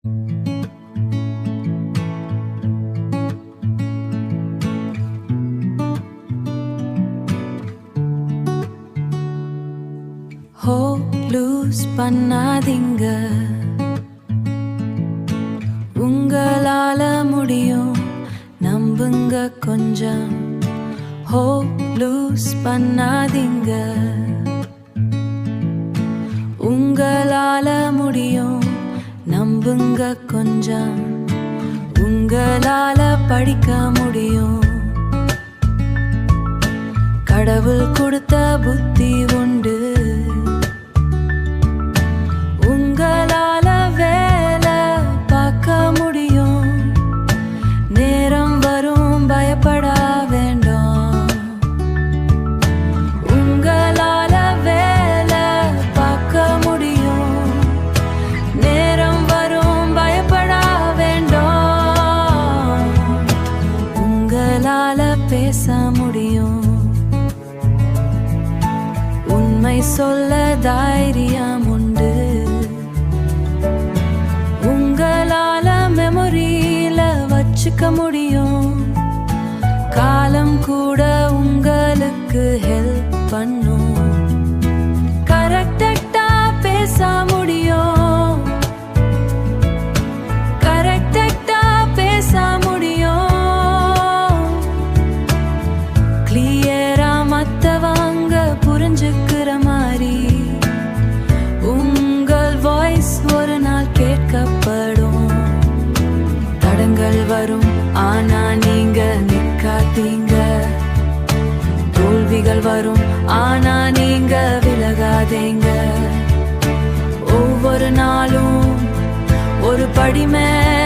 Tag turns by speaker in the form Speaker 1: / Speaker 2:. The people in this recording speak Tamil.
Speaker 1: ஹோப் லூஸ் பண்ணாதீங்க, உங்களால முடியும், நம்புங்க கொஞ்சம். ஹோப் லூஸ் பண்ணாதீங்க, உங்களால முடியும், நம்புங்க கொஞ்சம். உங்களால படிக்க முடியும், கடவுள் கொடுத்த புத்தி உண்டு. உங்களால வேலை பார்க்க முடியும், நேரம் வரும் பயப்பட வேண்டாம். உங்களால வேலை பார்க்க முடியும், நேரம் வரும் பயப்பட வேண்டாம். உங்களால பேச முடியும், உண்மை சொல்ல தைரியம் உண்டு. உங்களால மெமரியில வச்சுக்க முடியும், காலம் கூட உங்களுக்கு ஹெல்ப் பண்ணும். கரெக்டா பேச முடியும், கரெக்டா பேச முடியும். கிளியரா மத்தவங்க புரிஞ்சுக்கிற மாதிரி உங்கள் வாய்ஸ் ஒரு நாள் கேட்கப்படும். தடங்கள் வரும், ஆனா நீங்க நிக்காதீங்க. தோல்விகள் வரும், ஆனா நீங்க விலகாதீங்க. ஒவ்வொரு நாளும் ஒரு படி மேல